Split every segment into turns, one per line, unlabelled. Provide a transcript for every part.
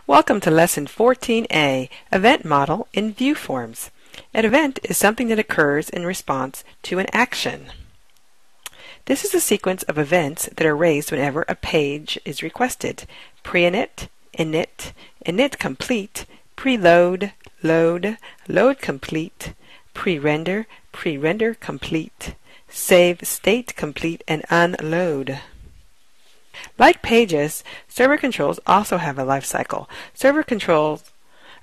Welcome to Lesson 14A, Event Model in View Forms. An event is something that occurs in response to an action. This is a sequence of events that are raised whenever a page is requested. Pre-init, init complete, preload, load complete, pre-render, pre-render complete, save state complete, and unload. Like pages, server controls also have a life cycle. Server controls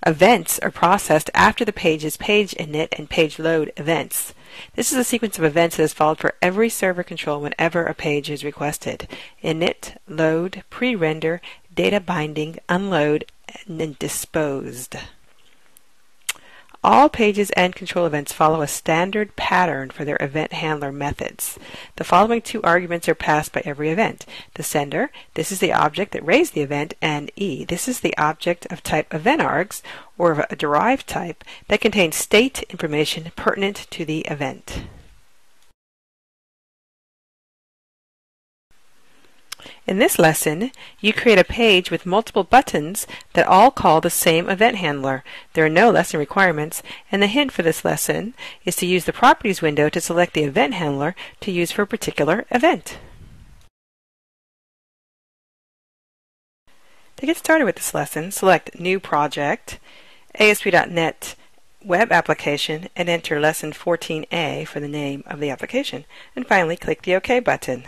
events are processed after the page's page init and page load events. This is a sequence of events that is followed for every server control whenever a page is requested. Init, load, pre-render, data binding, unload, and then disposed. All pages and control events follow a standard pattern for their event handler methods. The following two arguments are passed by every event. The sender, this is the object that raised the event, and E, this is the object of type event args, or of a derived type, that contains state information pertinent to the event. In this lesson, you create a page with multiple buttons that all call the same event handler. There are no lesson requirements, and the hint for this lesson is to use the Properties window to select the event handler to use for a particular event. To get started with this lesson, select New Project, ASP.NET Web Application, and enter Lesson 14A for the name of the application. And finally, click the OK button.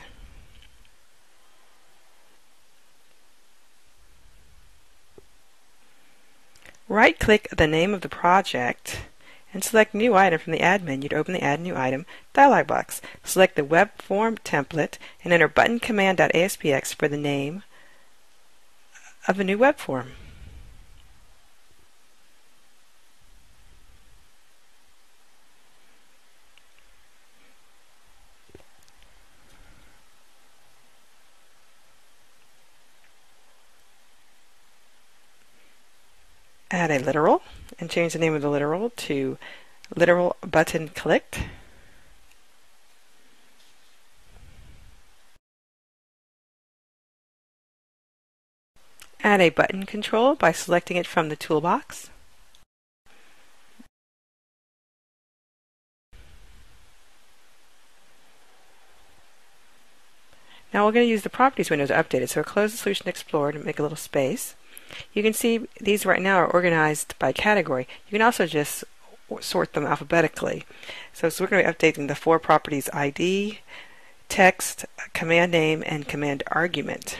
Right-click the name of the project and select New Item from the Add menu to open the Add New Item dialog box. Select the Web Form template and enter button command.aspx for the name of a new web form. Add a literal and change the name of the literal to literal button clicked. Add a button control by selecting it from the toolbox. Now we're going to use the Properties window to update it, so close the Solution Explorer to make a little space. You can see these right now are organized by category. You can also just sort them alphabetically. So we're going to be updating the four properties: ID, text, command name, and command argument.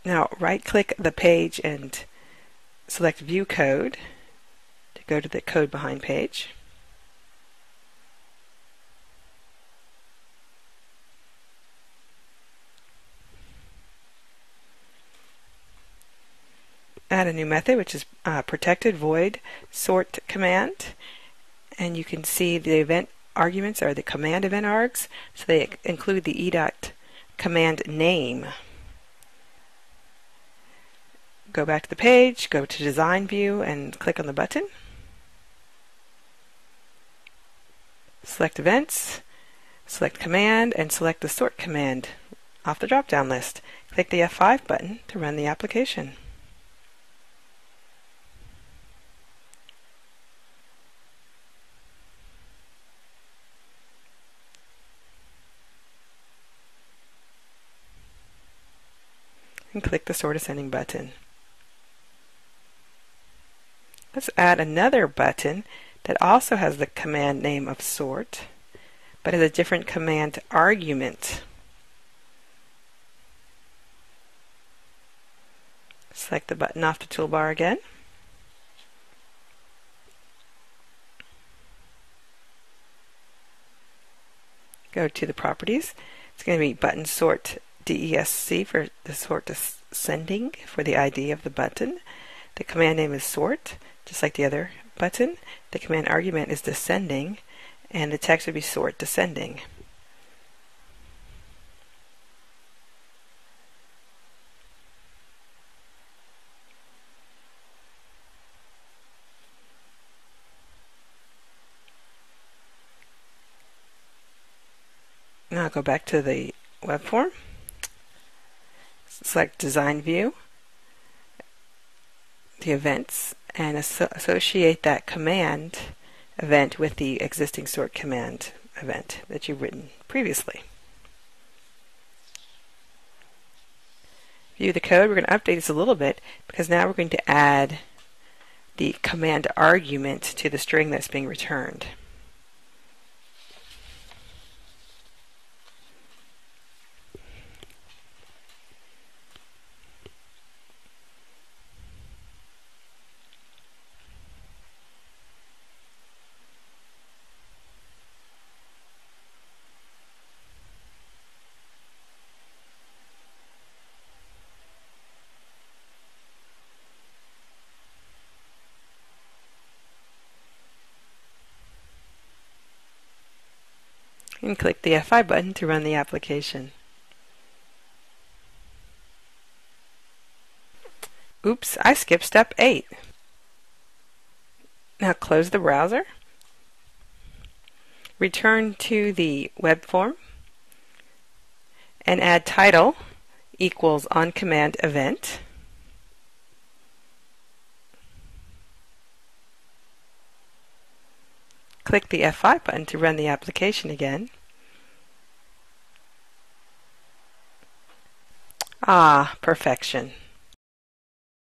Now right-click the page and select View Code to go to the Code Behind page. Add a new method, which is protected void sort command, and you can see the event arguments are the command event args, so they include the command name. Go back to the page, go to Design View, and click on the button. Select Events, select Command, and select the Sort command off the drop-down list. Click the F5 button to run the application. And click the Sort Ascending button. Let's add another button that also has the command name of sort, but has a different command argument. Select the button off the toolbar again. Go to the properties. It's going to be button sort DESC for the sort ascending for the ID of the button. The command name is sort, just like the other button. The command argument is descending, and the text would be sort descending. Now go back to the web form, select Design View, the events, and associate that command event with the existing sort command event that you've written previously. View the code. We're going to update this a little bit because now we're going to add the command argument to the string that's being returned. And click the F5 button to run the application. Oops, I skipped step 8. Now close the browser, return to the web form, and add title equals onCommand event. Click the F5 button to run the application again. Ah, perfection.